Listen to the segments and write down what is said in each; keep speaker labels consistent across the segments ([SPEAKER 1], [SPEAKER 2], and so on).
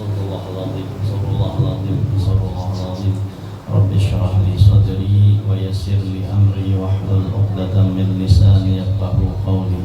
[SPEAKER 1] Astagfirullahaladzim, astagfirullahaladzim, astagfirullahaladzim. Rabbi shrah li sadri wa yassir li amri wahlul 'uqdatam min lisani yafqahu qawli.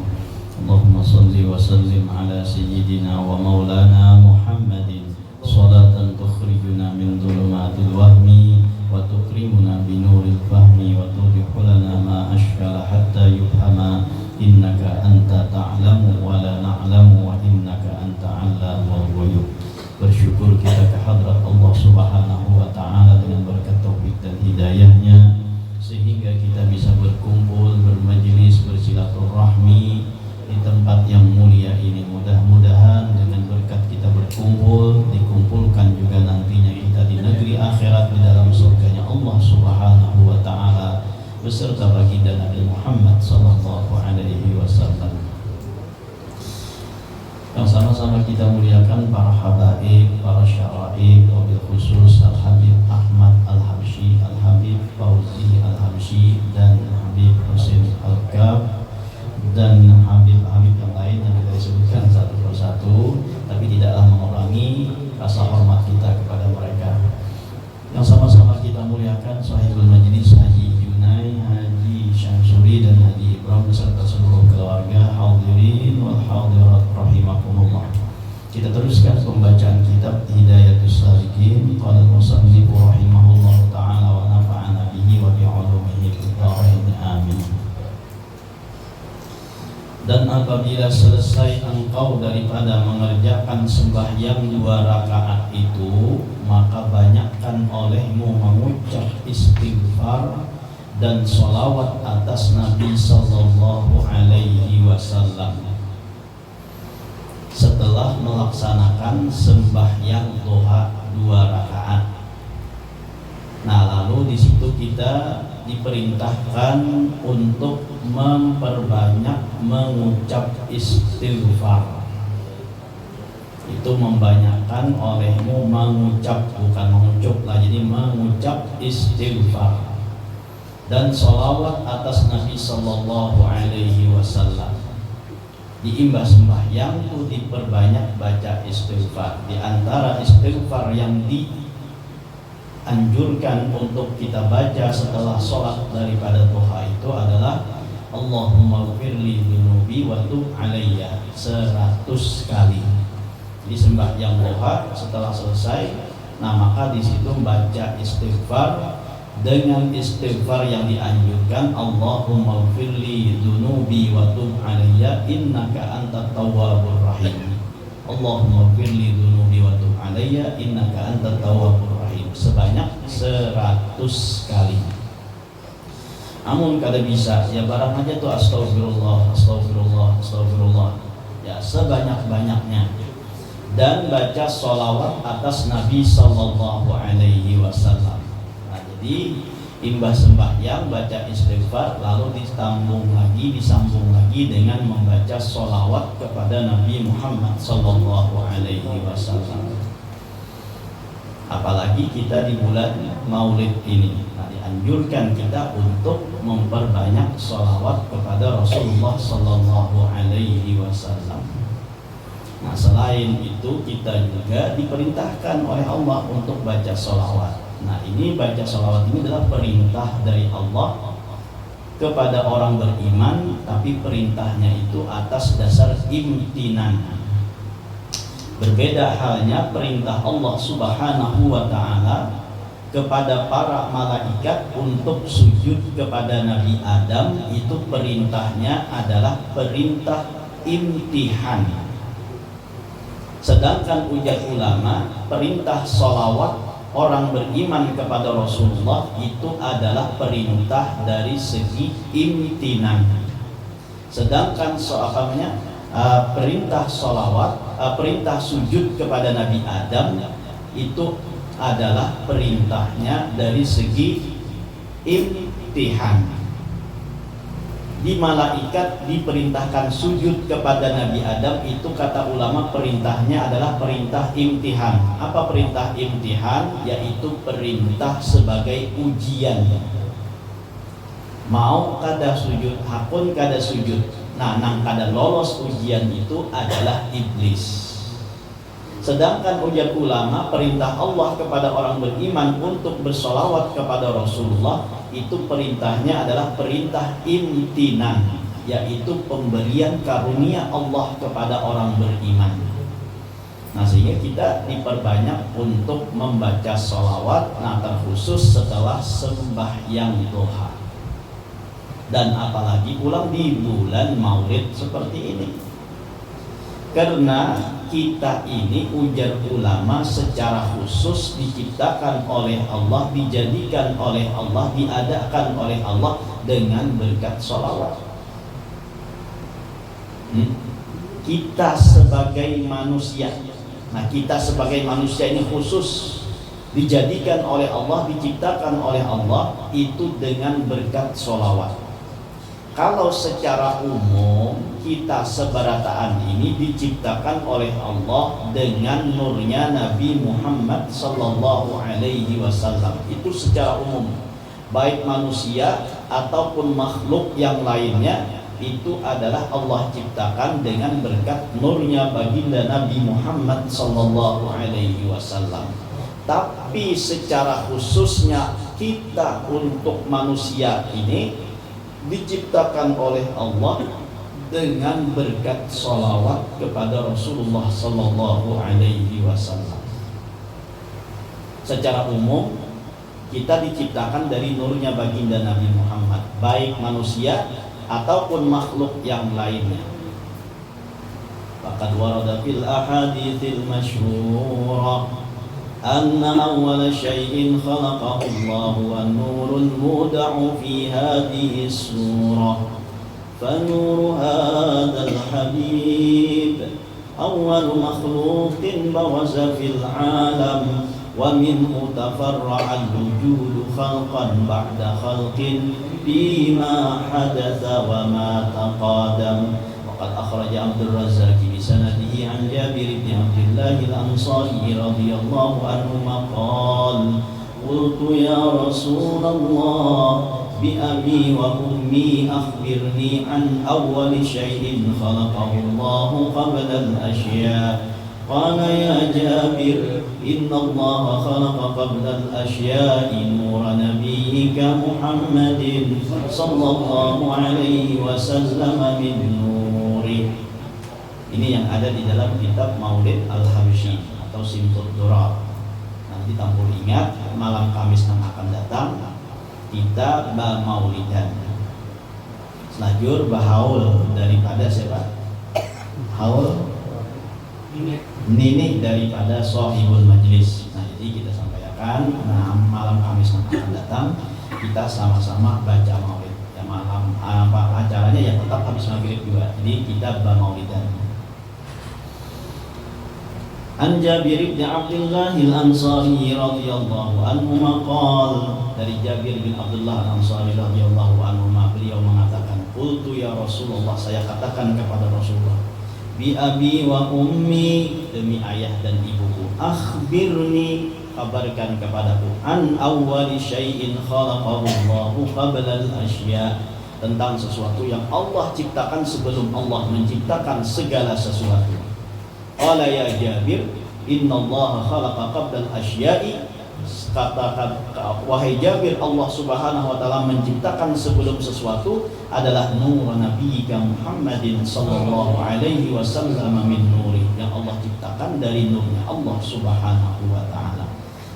[SPEAKER 1] Allahumma shalli wa sallim ala sayyidina wa maulana Muhammadin salatan tukhrijuna min dhulumatil wahmi wa tukrimuna bi nuril fahmi wa tudhihu lana ma ashkala hatta yufhama innaka anta ta'lamu wa la na'lamu wa innaka anta 'allamul ghuyub. Bersyukur kita kehadrat Allah Subhanahu wa Ta'ala dengan berkat taufik dan hidayahnya, sehingga kita bisa berkumpul, bermajelis, bersilaturahmi di tempat yang mulia ini. Mudah-mudahan dengan berkat kita berkumpul, dikumpulkan juga nantinya kita di negeri akhirat di dalam surganya Allah Subhanahu wa Ta'ala beserta baginda Nabi Muhammad sallallahu alaihi wasallam. Yang sama-sama kita muliakan para habaib, para syaraib, wabil khusus Al-Habib Ahmad Al-Habsyi, Al-Habib Fauzi Al-Habsyi, dan Habib Husin Al-Kab, dan Habib-Habib yang lain yang kita sebutkan satu persatu, tapi tidaklah mengurangi rasa hormat kita kepada mereka. Yang sama-sama kita muliakan sahibul majlis Haji Junai, Haji Syamsuri, dan Haji Ibrahim beserta seluruh keluarga, hadirin wal hadirat rahimakumullah. Kita teruskan pembacaan kitab Hidayatus Salikin qala al-musannif rahimahullah ta'ala wa nafa'ana bihi wa bi'ulumihi fid dharain amin. Dan apabila selesai engkau daripada mengerjakan sembahyang 2 rakaat itu, maka banyakkan olehmu mengucap istighfar dan sholawat atas Nabi sallallahu alaihi wasallam setelah melaksanakan sembahyang duha 2 rakaat. Nah, lalu di situ kita diperintahkan untuk memperbanyak mengucap istighfar. Itu membanyakkan olehmu mengucap, bukan mengucup lah, jadi mengucap istighfar dan sholawat atas Nabi sallallahu alaihi wasallam. Diimbah sembahyang itu diperbanyak baca istighfar. Di antara istighfar yang dianjurkan untuk kita baca setelah sholat daripada duha itu adalah Allahumma gfirli dhunubi wa tub alayya 100 kali. Di sembahyang duha setelah selesai, nah maka di situ baca istighfar dengan istighfar yang dianjurkan, Allahumma gfirli dhunubi wa tub alayya innaka antat tawwabur rahim. Allahumma gfirli dhunubi wa tub alayya innaka antat tawwabur rahim, sebanyak 100 kali. Namun kada bisa, ya barang aja tuh astagfirullah, astagfirullah, astagfirullah, ya sebanyak-banyaknya. Dan baca sholawat atas Nabi sallallahu alaihi wasallam. Nah, jadi imbah sembahyang baca istighfar, lalu disambung lagi dengan membaca sholawat kepada Nabi Muhammad sallallahu alaihi wasallam. Apalagi kita di bulan Maulid ini, nah, dianjurkan kita untuk memperbanyak sholawat kepada Rasulullah sallallahu alaihi wasallam. Nah, selain itu kita juga diperintahkan oleh Allah untuk baca sholawat. Nah, ini baca sholawat ini adalah perintah dari Allah kepada orang beriman, tapi perintahnya itu atas dasar imtinan. Berbeda halnya perintah Allah Subhanahu wa Ta'ala kepada para malaikat untuk sujud kepada Nabi Adam, itu perintahnya adalah perintah imtihan. Sedangkan ujar ulama, perintah sholawat orang beriman kepada Rasulullah itu adalah perintah dari segi imtinan. Sedangkan perintah sholawat, perintah sujud kepada Nabi Adam itu adalah perintahnya dari segi imtihan. Di malaikat diperintahkan sujud kepada Nabi Adam, itu kata ulama perintahnya adalah perintah imtihan. Apa perintah imtihan? Yaitu perintah sebagai ujian. Mau kada sujud, hakun kada sujud. Nah, nang kada lolos ujian itu adalah iblis. Sedangkan ujar ulama, perintah Allah kepada orang beriman untuk bersolawat kepada Rasulullah itu perintahnya adalah perintah imtinan, yaitu pemberian karunia Allah kepada orang beriman. Nah, sehingga kita diperbanyak untuk membaca sholawat, nah terkhusus setelah sembahyang duha. Dan apalagi pulang di bulan Maulid seperti ini. Karena kita ini, ujar ulama, secara khusus diciptakan oleh Allah, dijadikan oleh Allah, diadakan oleh Allah dengan berkat sholawat. Kita sebagai manusia, nah kita sebagai manusia ini khusus dijadikan oleh Allah, diciptakan oleh Allah itu dengan berkat sholawat. Kalau secara umum kita seberataan ini diciptakan oleh Allah dengan nurnya Nabi Muhammad sallallahu alaihi wasallam. Itu secara umum, baik manusia ataupun makhluk yang lainnya, itu adalah Allah ciptakan dengan berkat nurnya baginda Nabi Muhammad sallallahu alaihi wasallam. Tapi secara khususnya kita untuk manusia ini diciptakan oleh Allah dengan berkat sholawat kepada Rasulullah sallallahu alaihi wasallam. Secara umum kita diciptakan dari nurnya baginda Nabi Muhammad, baik manusia ataupun makhluk yang lainnya. Faqad warada fil ahaditsil masyhurah anna awwala syai'in khalaqahu Allah wa nurul muda'u fi hadhihi surah فنور هذا الحبيب أول مخلوق برز في العالم ومنه تفرع الوجود خلقا بعد خلق فيما حدث وما تقادم. وقد أخرج عبد الرزاق بسنده عن جابر بن عبد الله الأنصاري رضي الله عنهما قال قلت يا رسول الله بأبي وأمي أخبرني عن أول شيء خلقه الله قبل الأشياء قال يا جابر إن الله خلق قبل الأشياء نور نبيك محمد صلى الله عليه وسلم من نوره. Ini yang ada di dalam kitab Maulid Al-Habsyi atau Simtud Durar. Nanti tampil ingat, malam Kamis yang akan datang kita maulidan. Selajur bahaul daripada siapa? Haul Nini daripada Sohibul Majlis. Nah, jadi kita sampaikan, nah, malam Kamis yang akan datang kita sama-sama baca maulid. Ya, malam acaranya yang tetap habis maghrib juga. Jadi kita maulidan. An Jabir bin Abdullah al-Ansari radhiyallahu anhu maqal, dari Jabir bin Abdullah al-Ansari radhiyallahu anhu, beliau mengatakan, qultu ya Rasulullah, saya katakan kepada Rasulullah, bi abi wa ummi, demi ayah dan ibuku, akhbirni, kabarkan kepadaku, an awwali syai'in khalaqahu Allahu qabla al-asya', tentang sesuatu yang Allah ciptakan sebelum Allah menciptakan segala sesuatu. Qala ya Jabir, innallaha khalaqa qabla al-asya'i, katakan wahai Jabir, Allah Subhanahu wa taala menciptakan sebelum sesuatu adalah nur nabiyika Muhammadin sallallahu alaihi wasallam min nuri, yang Allah ciptakan dari nurnya Allah Subhanahu wa taala.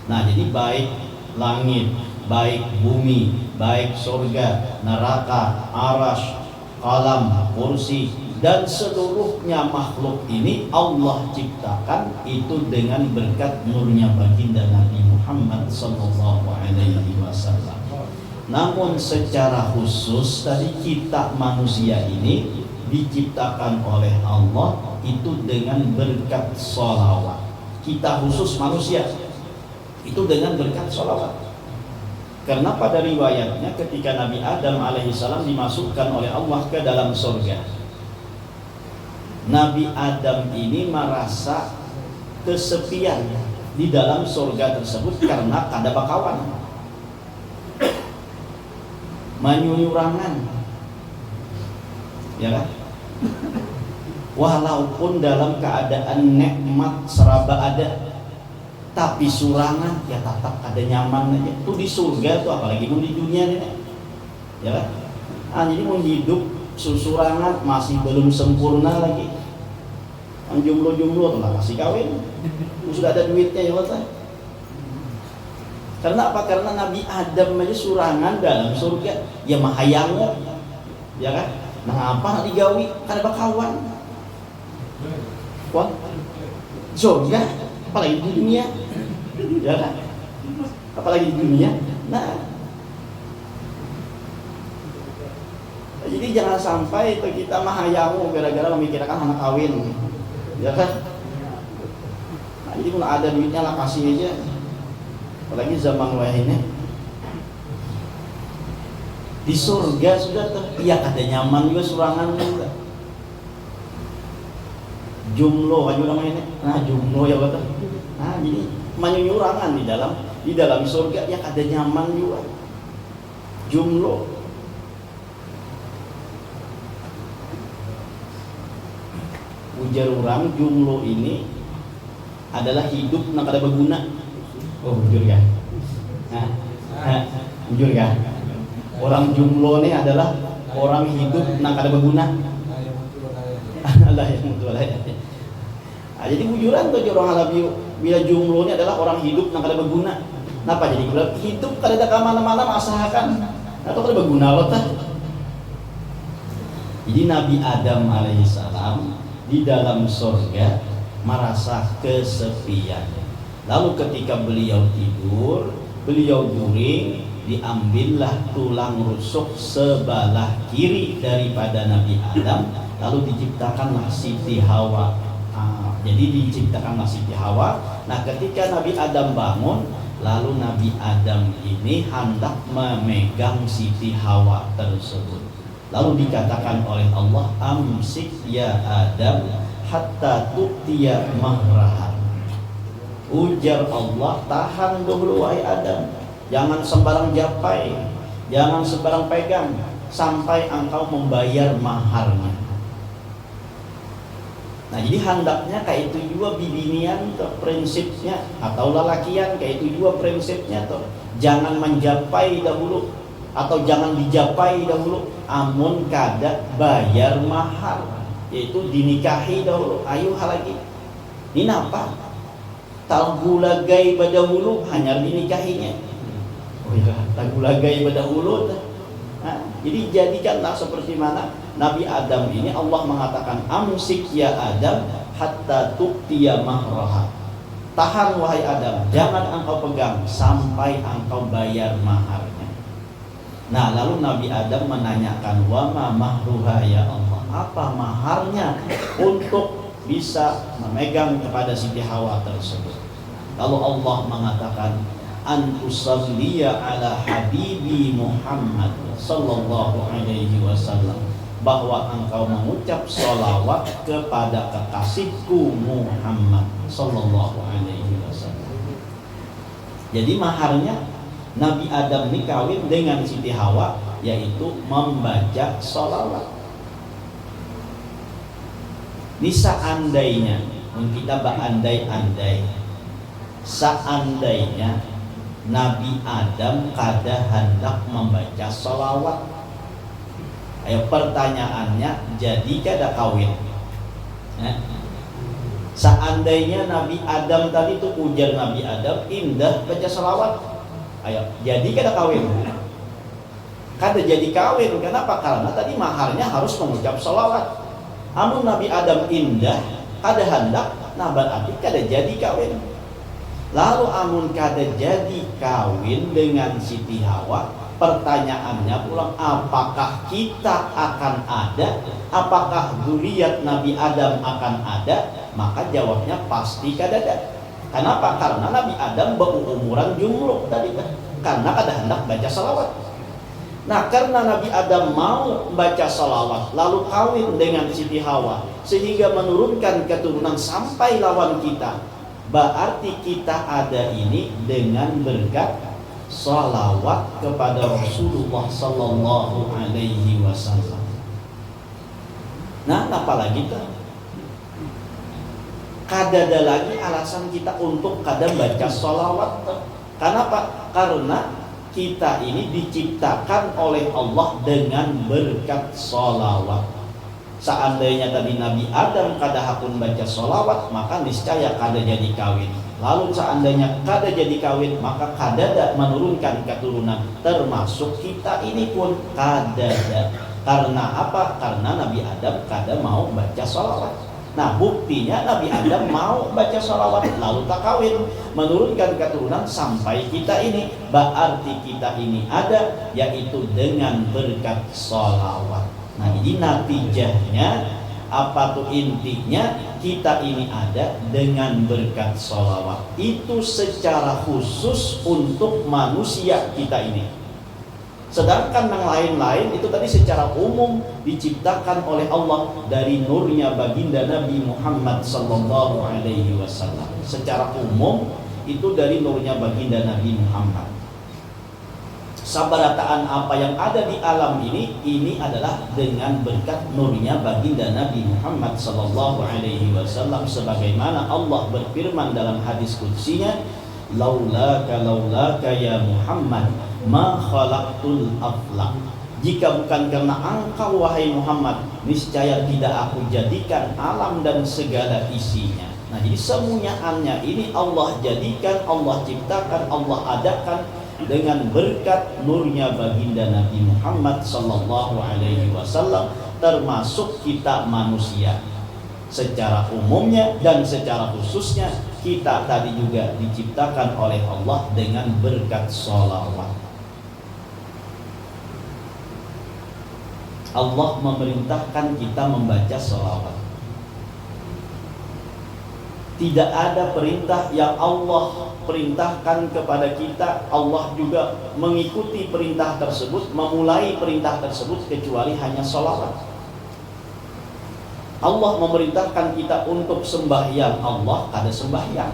[SPEAKER 1] Nah, jadi baik langit, baik bumi, baik surga, neraka, arasy, qalam, kursi, dan seluruhnya makhluk ini Allah ciptakan itu dengan berkat nurnya baginda Nabi Muhammad sallallahu alaihi wasallam. Namun secara khusus tadi kita manusia ini diciptakan oleh Allah itu dengan berkat sholawat. Kita khusus manusia itu dengan berkat sholawat. Karena pada riwayatnya ketika Nabi Adam alaihissalam dimasukkan oleh Allah ke dalam surga, Nabi Adam ini merasa kesepian di dalam surga tersebut karena kada bakawan, manyunyurangan, ya kan? Walaupun dalam keadaan nikmat seraba ada, tapi surangan ya tetap ada nyaman aja. Itu di surga tuh, apalagi mau di dunia ini, ya kan? Jadi mau hidup susurangan masih belum sempurna lagi. Yang jumlo-jumlo tuh lah kasih kawin, sudah ada duitnya ya Allah. Karena apa? Karena Nabi Adam aja surangan dalam surga, ya mahayangnya, ya kan? Nah apa digawi? Karena bakawan. Wah, surga, apalagi di dunia, ya kan? Apalagi di dunia. Nah, jadi jangan sampai kita mahayangu gara-gara memikirkan anak kawin, ya kan? Nah, jadi kalau ada duitnya lah kasih aja. Apalagi zaman ini di surga sudah tuh, iya ada nyaman juga surangan juga. Jumlo aja namanya ini. Nah jumlo ya betul. Nah jadi menyurangan di dalam surga ya ada nyaman juga. Jumlo. Ujar orang jumlo ini adalah hidup nak ada berguna. Oh jujur kan? Jujur kan? Orang jumlo ini adalah orang hidup nak ada berguna. Allah yang mutu lah. Jadi bujuran tuh orang Halabi bila jumlo ini adalah orang hidup nak ada berguna. Kenapa jadi hidup kada ada kemana-mana masahakan atau kada berguna apa? Jadi Nabi Adam alaihissalam di dalam surga merasa kesepian. Lalu ketika beliau tidur, beliau guring, diambillah tulang rusuk sebelah kiri daripada Nabi Adam, lalu diciptakanlah Siti Hawa. Jadi diciptakanlah Siti Hawa. Nah ketika Nabi Adam bangun, lalu Nabi Adam ini hendak memegang Siti Hawa tersebut. Lalu dikatakan oleh Allah, amsik ya Adam hatta tu'tiya mahraha. Ujar Allah, tahan dulu wahai Adam, jangan sembarang japai, jangan sembarang pegang sampai engkau membayar maharnya. Nah jadi hendaknya kayak itu juga bibinian tuh prinsipnya, atau lelakian kayak itu juga prinsipnya tuh, jangan menjapai dahulu atau jangan dijapai dahulu, amun kada bayar mahar, yaitu dinikahi dahulu. Ayo hal lagi ini apa? Talgulagai pada hulu hanya dinikahinya. Oh iya, talgulagai pada hulu. Nah, jadi jadikanlah seperti mana Nabi Adam ini Allah mengatakan amsik ya Adam hatta tu'tiya mahraha. Tahan wahai Adam, jangan engkau pegang sampai engkau bayar maharnya. Nah, lalu Nabi Adam menanyakan, wa ma mahruha ya Allah? Apa maharnya untuk bisa memegang kepada Siti Hawa tersebut? Lalu Allah mengatakan, antusalliya ala habibi Muhammad sallallahu alaihi wasallam, bahwa engkau mengucap sholawat kepada kekasihku Muhammad sallallahu alaihi wasallam. Jadi maharnya Nabi Adam ini kawin dengan Siti Hawa, yaitu membaca sholawat. Ini seandainya, kita berandai-andai, seandainya Nabi Adam kada hendak membaca sholawat, ayo pertanyaannya, jadi kada kawin? Seandainya Nabi Adam tadi itu ujar Nabi Adam indah baca sholawat, ayo jadi kada kawin? Kada jadi kawin. Kenapa? Karena tadi maharnya harus mengucap sholawat. Amun Nabi Adam indah kada hendak, nah berarti kada jadi kawin. Lalu amun kada jadi kawin dengan Siti Hawa, pertanyaannya pulang, apakah kita akan ada? Apakah zuriat Nabi Adam akan ada? Maka jawabnya pasti kada ada. Kenapa? Karena Nabi Adam berumuran jumlah tadi kan, karena kada hendak baca salawat. Nah karena Nabi Adam mau baca salawat lalu kawin dengan Siti Hawa sehingga menurunkan keturunan sampai lawan kita, berarti kita ada ini dengan berkat salawat kepada Rasulullah sallallahu alaihi wasallam. Nah apalagi tuh kadada lagi alasan kita untuk kadang baca sholawat. Kenapa? Karena kita ini diciptakan oleh Allah dengan berkat sholawat. Seandainya tadi Nabi Adam kada hakun baca sholawat, maka niscaya kada jadi kawin. Lalu seandainya kada jadi kawin, maka kada menurunkan keturunan, termasuk kita ini pun kada. Karena apa? Karena Nabi Adam kada mau baca sholawat. Nah, buktinya Nabi Adam mau baca sholawat lalu tak kawin, menurunkan keturunan sampai kita ini. Berarti kita ini ada, yaitu dengan berkat sholawat. Nah, ini natijahnya, apa tuh intinya, kita ini ada dengan berkat sholawat. Itu secara khusus untuk manusia kita ini. Sedangkan yang lain-lain itu tadi secara umum diciptakan oleh Allah dari nurnya baginda Nabi Muhammad sallallahu alaihi wasallam. Secara umum itu dari nurnya baginda Nabi Muhammad. Sabarataan apa yang ada di alam ini adalah dengan berkat nurnya baginda Nabi Muhammad sallallahu alaihi wasallam, sebagaimana Allah berfirman dalam hadis qudsinya, laulaka ya Muhammad ma khalaqtul aflaq. Jika bukan karena engkau wahai Muhammad, niscaya tidak aku jadikan alam dan segala isinya. Nah, jadi semuanya ini Allah jadikan, Allah ciptakan, Allah adakan dengan berkat nurnya baginda Nabi Muhammad sallallahu alaihi wasallam, termasuk kita manusia. Secara umumnya dan secara khususnya kita tadi juga diciptakan oleh Allah dengan berkat sholawat. Allah memerintahkan kita membaca sholawat. Tidak ada perintah yang Allah perintahkan kepada kita, Allah juga mengikuti perintah tersebut, memulai perintah tersebut, kecuali hanya sholawat. Allah memerintahkan kita untuk sembahyang, Allah kada sembahyang.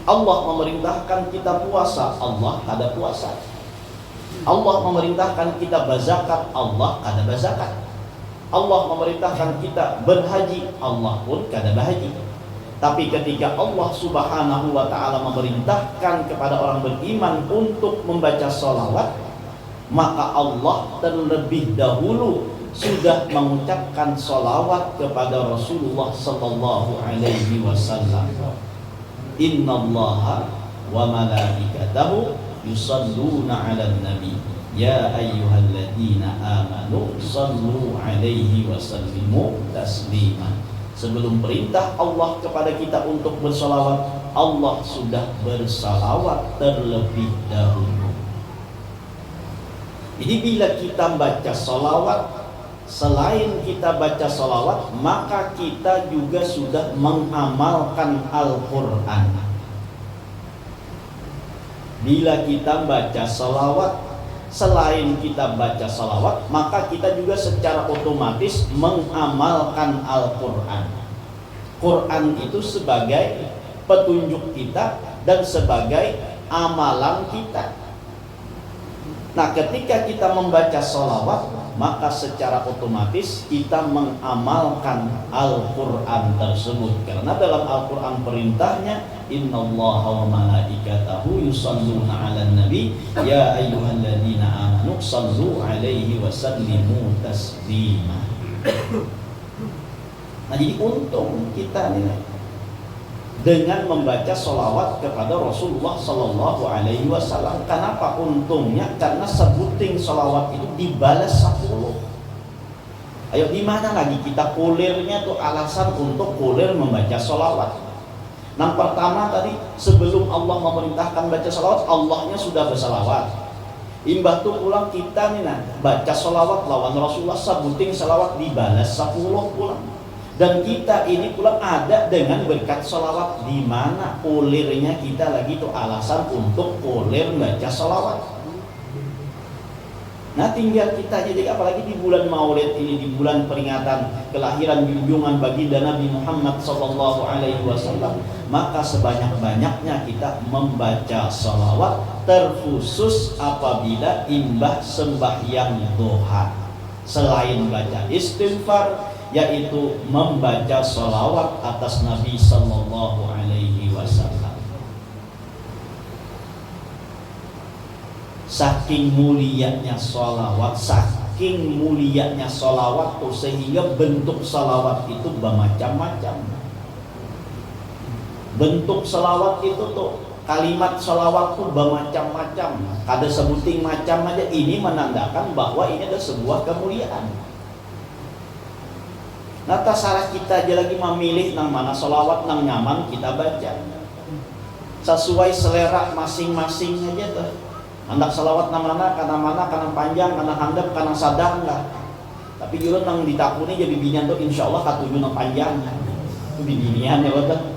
[SPEAKER 1] Allah memerintahkan kita puasa, Allah kada puasa. Allah memerintahkan kita berzakat, Allah kada berzakat. Allah memerintahkan kita berhaji, Allah pun kada berhaji. Tapi ketika Allah subhanahu wa ta'ala memerintahkan kepada orang beriman untuk membaca sholawat, maka Allah terlebih dahulu sudah mengucapkan sholawat kepada Rasulullah sallallahu alaihi wasallam. Innallaha wa malaikatahu yusalluna 'alan nabi ya ayyuhalladzina amanu sallu 'alaihi wa sallimu taslima. Sebelum perintah Allah kepada kita untuk bersolawat, Allah sudah bersalawat terlebih dahulu. Jadi bila kita baca solawat, selain kita baca solawat, maka kita juga sudah mengamalkan Al-Quran. Bila kita baca salawat, selain kita baca salawat, maka kita juga secara otomatis mengamalkan Al-Quran. Quran itu sebagai petunjuk kita dan sebagai amalan kita. Nah, ketika kita membaca salawat, maka secara otomatis kita mengamalkan Al-Quran tersebut. Karena dalam Al-Quran perintahnya, innallaha wa malaikatahu yusalluna 'alan nabi ya ayyuhalladzina amanu sallu 'alaihi wa sallimu taslima. Nah, jadi untung kita nih dengan membaca sholawat kepada Rasulullah sallallahu alaihi wasallam. Kenapa untungnya? Karena sebuting sholawat itu dibalas 10. Ayo, di mana lagi kita kulirnya tuh alasan untuk kulir membaca sholawat? Yang pertama tadi, sebelum Allah memerintahkan baca sholawat, Allahnya sudah bersalawat. Imbah tuh pulang kita nih baca sholawat lawan Rasulullah, sebuting sholawat dibalas 10 pulang. Dan kita ini pula ada dengan berkat sholawat. Di mana ulirnya kita lagi tuh alasan untuk ulir baca sholawat. Nah, tinggal kita jadi, apalagi di bulan Maulid ini, di bulan peringatan kelahiran junjungan baginda Nabi Muhammad sallallahu alaihi wasallam, maka sebanyak-banyaknya kita membaca sholawat, terkhusus apabila imbah sembahyang duha. Selain baca istighfar, yaitu membaca sholawat atas Nabi Sallallahu Alaihi Wasallam. Saking mulianya sholawat, saking mulianya sholawat tuh, sehingga bentuk sholawat itu bermacam-macam. Bentuk sholawat itu tuh, kalimat sholawat tuh bermacam-macam. Kada sebuting macam aja, ini menandakan bahwa ini adalah sebuah kemuliaan. Nah, tasarah kita aja lagi memilih nang mana sholawat nang nyaman kita baca, sesuai selera masing-masing aja tuh. Hendak sholawat nang mana, kana panjang, kana handap, kana sadang lah. Tapi juga nang ditakuni jadi binian tuh insya Allah katuju nang panjang. Itu binian ya betul.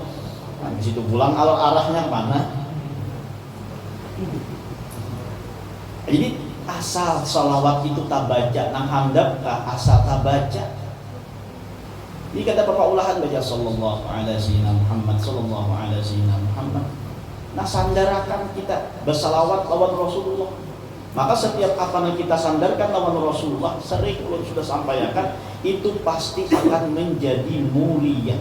[SPEAKER 1] Nah, di situ pulang alur arahnya mana? Jadi asal sholawat itu tak baca nang handap kah asal tak baca. Jadi kata Bapak Ulahan baca sallallahu alaihi Muhammad sallallahu alaihi Muhammad. Nah, sandarakan kita bersalawat lawan Rasulullah. Maka setiap apa yang kita sandarkan lawan Rasulullah, sering ulun sudah sampaikan, itu pasti akan menjadi mulia.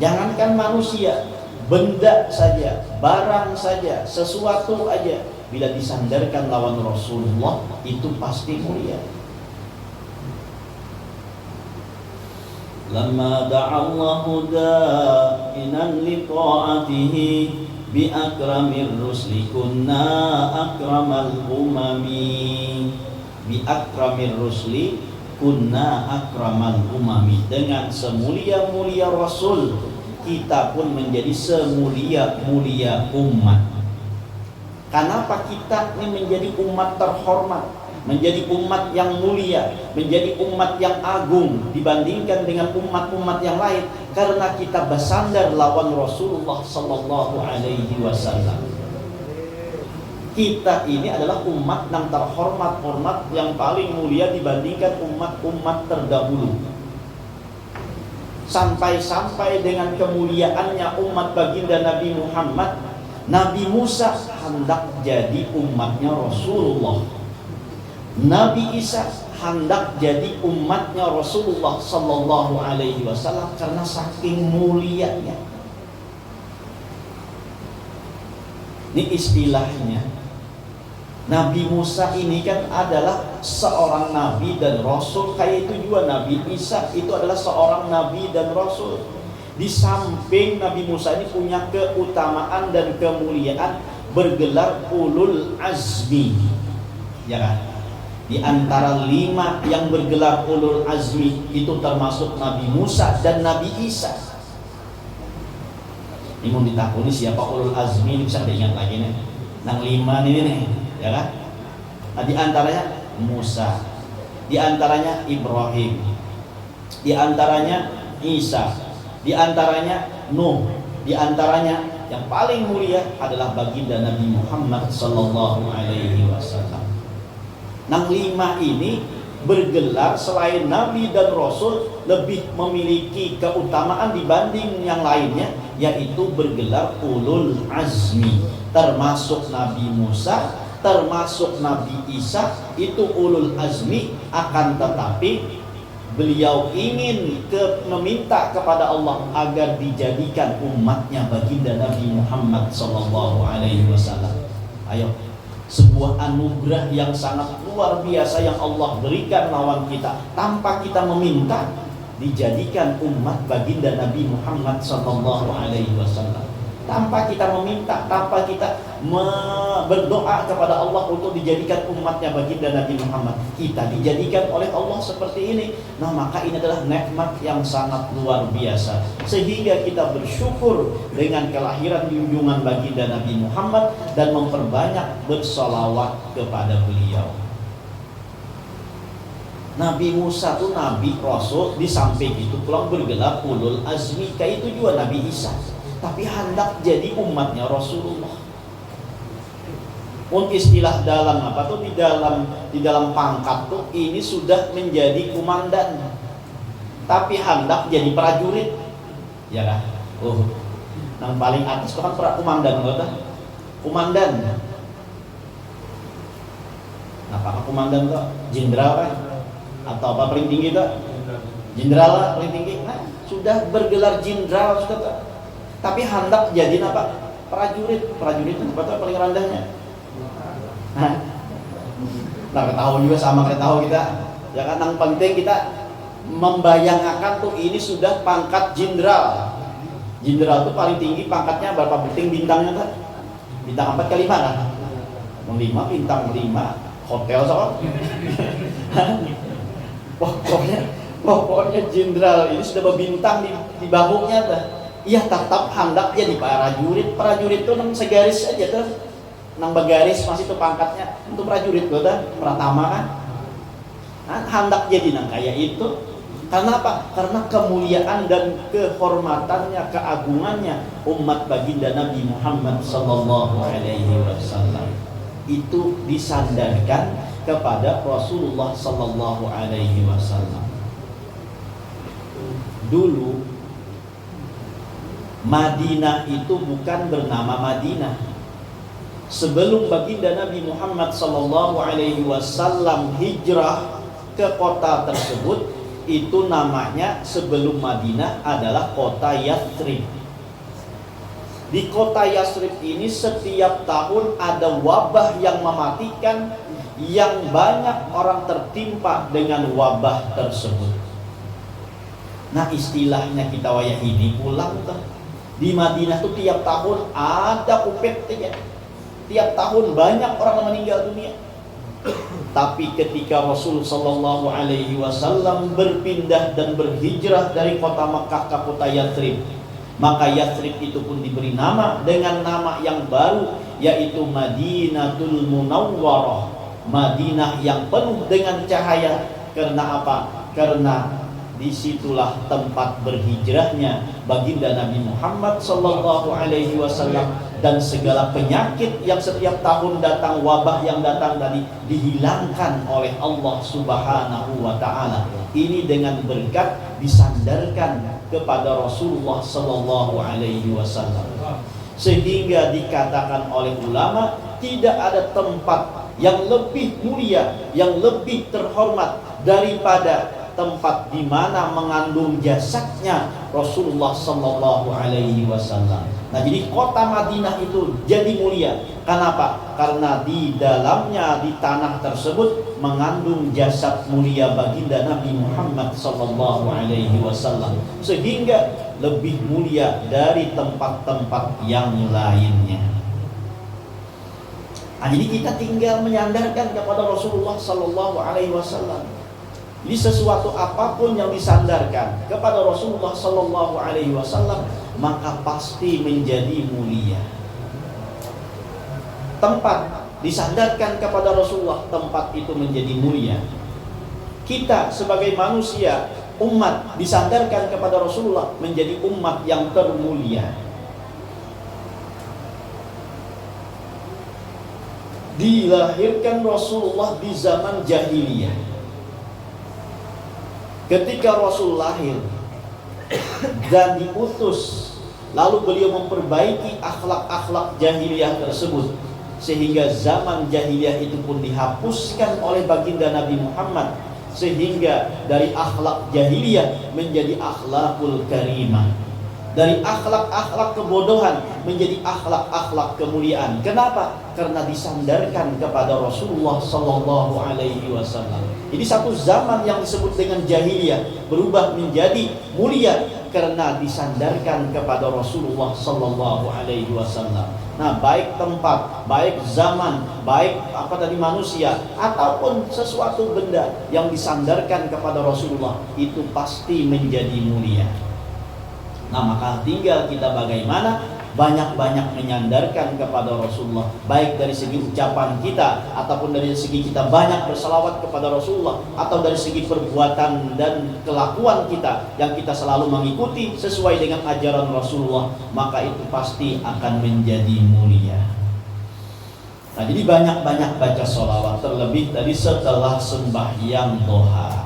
[SPEAKER 1] Jangankan manusia, benda saja, barang saja, sesuatu aja, bila disandarkan lawan Rasulullah, itu pasti mulia. Lamma da'allahu da'inan liqa'atihi bi akramir rusli kunna akramal umami. Bi akramir rusli kunna akramal umami. Dengan semulia-mulia Rasul, kita pun menjadi semulia-mulia umat. Kenapa kita ini menjadi umat terhormat, menjadi umat yang mulia, menjadi umat yang agung dibandingkan dengan umat-umat yang lain? Karena kita bersandar lawan Rasulullah Sallallahu Alaihi Wasallam. Kita ini adalah umat yang terhormat, hormat yang paling mulia dibandingkan umat-umat terdahulu. Sampai-sampai dengan kemuliaannya umat baginda Nabi Muhammad, Nabi Musa hendak jadi umatnya Rasulullah. Nabi Isa hendak jadi umatnya Rasulullah Sallallahu Alaihi Wasallam karena saking mulianya. Ini istilahnya, Nabi Musa ini kan adalah seorang nabi dan rasul, kayak itu juga Nabi Isa itu adalah seorang nabi dan rasul. Di samping Nabi Musa ini punya keutamaan dan kemuliaan, bergelar ulul azmi, ya kan? Di antara 5 yang bergelar ulul azmi itu termasuk Nabi Musa dan Nabi Isa. Ini mau ditakuni siapa ulul azmi ini bisa diingat lagi nih. Nang 5 ini nih, ya kan? Nah, di antaranya Musa, di antaranya Ibrahim, di antaranya Isa, di antaranya Nuh, di antaranya yang paling mulia adalah baginda Nabi Muhammad sallallahu alaihi wasallam. Nang 5 ini bergelar selain Nabi dan Rasul lebih memiliki keutamaan dibanding yang lainnya, yaitu bergelar ulul azmi. Termasuk Nabi Musa, termasuk Nabi Isa, itu ulul azmi. Akan tetapi beliau ingin meminta kepada Allah agar dijadikan umatnya baginda Nabi Muhammad sallallahu alaihi wasallam. Ayo, sebuah anugerah yang sangat luar biasa yang Allah berikan lawan kita tanpa kita meminta, dijadikan umat baginda Nabi Muhammad sallallahu alaihi wasallam. Tanpa kita meminta, tanpa kita berdoa kepada Allah untuk dijadikan umatnya baginda Nabi Muhammad, kita dijadikan oleh Allah seperti ini. Nah, maka ini adalah nikmat yang sangat luar biasa, sehingga kita bersyukur dengan kelahiran junjungan baginda Nabi Muhammad dan memperbanyak bersolawat kepada beliau. Nabi Musa itu Nabi Rasul, di samping itu pulang bergelar ulul azmi, kayak itu juga Nabi Isa, tapi hendak jadi umatnya Rasulullah. Pun istilah dalam apa tuh, di dalam pangkat tuh ini sudah menjadi komandan, tapi hendak jadi prajurit, ya kan? Yang paling atas itu kan komandan, komandan. Apakah komandan tuh jenderal kan? Atau apa paling tinggi tuh? jenderal paling tinggi. Nah, sudah bergelar jenderal sudah, tapi hendak jadi apa? Prajurit itu betul paling rendahnya. Nah, tahu juga sama kita tahu kita. Ya kan, yang penting kita membayangkan tuh ini sudah pangkat jenderal. Jenderal itu paling tinggi pangkatnya berapa bintangnya kan? Bintang 4 ke 5 kan? 5 bintang 5 hotel soal. Pokoknya jenderal ini sudah berbintang di bahunya dah. Iya tetap hendak jadi prajurit. Prajurit itu nang segaris aja tuh. Nang begaris masih tuh pangkatnya. Untuk prajurit tuh dah pratama kan. Nah, hendak jadi nang kayak itu. Karena apa? Karena kemuliaan dan kehormatannya, keagungannya umat baginda Nabi Muhammad sallallahu alaihi wasallam itu disandarkan kepada Rasulullah sallallahu alaihi wasallam. Dulu Madinah itu bukan bernama Madinah. Sebelum baginda Nabi Muhammad sallallahu alaihi wasallam hijrah ke kota tersebut, itu namanya sebelum Madinah adalah kota Yathrib. Di kota Yathrib ini setiap tahun ada wabah yang mematikan, yang banyak orang tertimpa dengan wabah tersebut. Nah, istilahnya kita wayah ini pulang tuh. Di Madinah tuh tiap tahun ada kupet aja. Tiap tahun banyak orang meninggal dunia. Tapi ketika Rasul sallallahu alaihi wasallam berpindah dan berhijrah dari kota Makkah ke kota Yathrib, maka Yathrib itu pun diberi nama dengan nama yang baru, yaitu Madinatul Munawwarah, Madinah yang penuh dengan cahaya. Karena apa? Karena disitulah tempat berhijrahnya baginda Nabi Muhammad sallallahu alaihi wasallam, dan segala penyakit yang setiap tahun datang, wabah yang datang tadi dihilangkan oleh Allah Subhanahu wa taala. Ini dengan berkat disandarkan kepada Rasulullah sallallahu alaihi wasallam. Sehingga dikatakan oleh ulama, tidak ada tempat yang lebih mulia, yang lebih terhormat daripada tempat di mana mengandung jasadnya Rasulullah sallallahu alaihi wasallam. Nah, jadi kota Madinah itu jadi mulia. Kenapa? Karena di dalamnya, di tanah tersebut mengandung jasad mulia baginda Nabi Muhammad sallallahu alaihi wasallam, sehingga lebih mulia dari tempat-tempat yang lainnya. Nah, jadi kita tinggal menyandarkan kepada Rasulullah sallallahu alaihi wasallam. Di sesuatu apapun yang disandarkan kepada Rasulullah sallallahu alaihi wasallam, maka pasti menjadi mulia. Tempat disandarkan kepada Rasulullah, tempat itu menjadi mulia. Kita sebagai manusia, umat disandarkan kepada Rasulullah, menjadi umat yang termulia. Dilahirkan Rasulullah di zaman jahiliyah. Ketika Rasul lahir dan diutus, lalu beliau memperbaiki akhlak-akhlak jahiliyah tersebut, sehingga zaman jahiliyah itu pun dihapuskan oleh baginda Nabi Muhammad, sehingga dari akhlak jahiliyah menjadi akhlakul karimah, dari akhlak-akhlak kebodohan menjadi akhlak-akhlak kemuliaan. Kenapa? Karena disandarkan kepada Rasulullah sallallahu alaihi wasallam. Jadi satu zaman yang disebut dengan jahiliyah berubah menjadi mulia karena disandarkan kepada Rasulullah sallallahu alaihi wasallam. Nah, baik tempat, baik zaman, baik manusia ataupun sesuatu benda yang disandarkan kepada Rasulullah itu pasti menjadi mulia. Nah, maka tinggal kita bagaimana banyak-banyak menyandarkan kepada Rasulullah, baik dari segi ucapan kita ataupun dari segi kita banyak bersalawat kepada Rasulullah, atau dari segi perbuatan dan kelakuan kita yang kita selalu mengikuti sesuai dengan ajaran Rasulullah, maka itu pasti akan menjadi mulia. Nah, jadi banyak-banyak baca sholawat, terlebih tadi setelah sembahyang duha.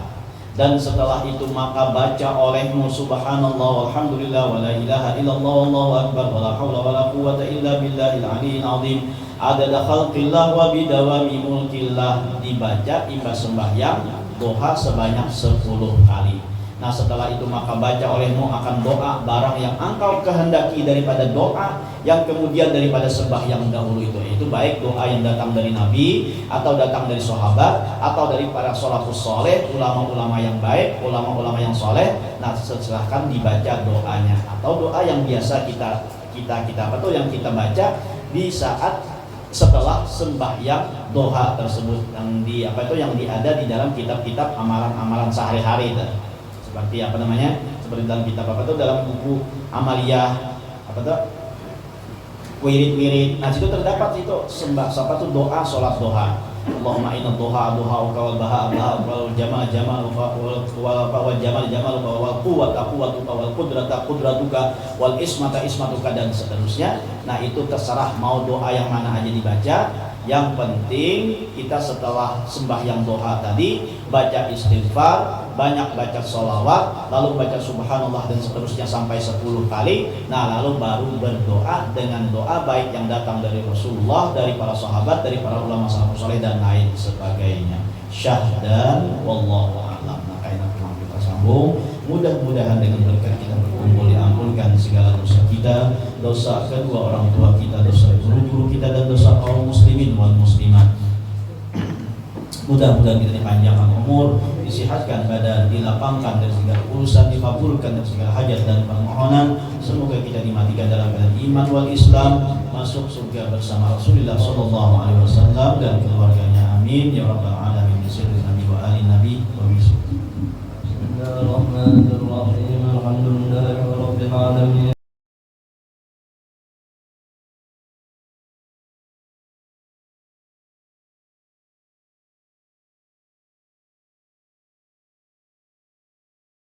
[SPEAKER 1] Dan setelah itu maka baca olehmu subhanallah walhamdulillah wa la ilaha illallah wallahu akbar wa la hawla wa la quwwata illa billahil aliyyil azim adada khalqillah wa bidawami mulkillah. Dibaca imbas sembahyang duha sebanyak 10 kali. Nah setelah itu maka baca olehmu akan doa barang yang engkau kehendaki daripada doa yang kemudian daripada sembah yang dahulu itu baik doa yang datang dari Nabi atau datang dari sahabat atau dari para salafus soleh, ulama-ulama yang baik, ulama-ulama yang soleh. Nah silahkan dibaca doanya atau doa yang biasa kita yang kita baca di saat setelah sembahyang doha tersebut yang ada di dalam kitab-kitab amalan-amalan sehari-hari itu. Seperti seperti dalam kitab dalam buku amaliyah wirid. Nah situ terdapat itu doa sholat doha. Allahumma inna doha wal baha wal jamal wal jamal wal quwwata wal qudratuka wal ismatuka dan seterusnya. Nah itu terserah mau doa yang mana aja dibaca. Yang penting kita setelah sembahyang doha tadi baca istighfar, banyak baca sholawat, lalu baca subhanallah dan seterusnya sampai 10 kali. Nah lalu baru berdoa dengan doa baik yang datang dari Rasulullah, dari para sahabat, dari para ulama salafus saleh dan lain sebagainya. Syahdan wallahu a'lam. Nah kaitan kita sambung. Mudah-mudahan dengan berkat kita berkumpul diampunkan segala dosa kita, dosa kedua orang tua kita, dosa guru-guru kita dan dosa kaum muslimin wal muslimat. Mudah-mudahan kita dipanjangkan umur, disihatkan badan, dilapangkan dari segala urusan, dikabulkan dari segala hajat dan permohonan. Semoga kita dimatikan dalam keadaan iman wal Islam, masuk surga bersama Rasulullah sallallahu alaihi wasallam dan keluarganya. Amin ya rabbal alamin. Sirri nabi wa ali nabi wa bisu. Bismillahirrahmanirrahim. Alhamdulillahirabbil alamin.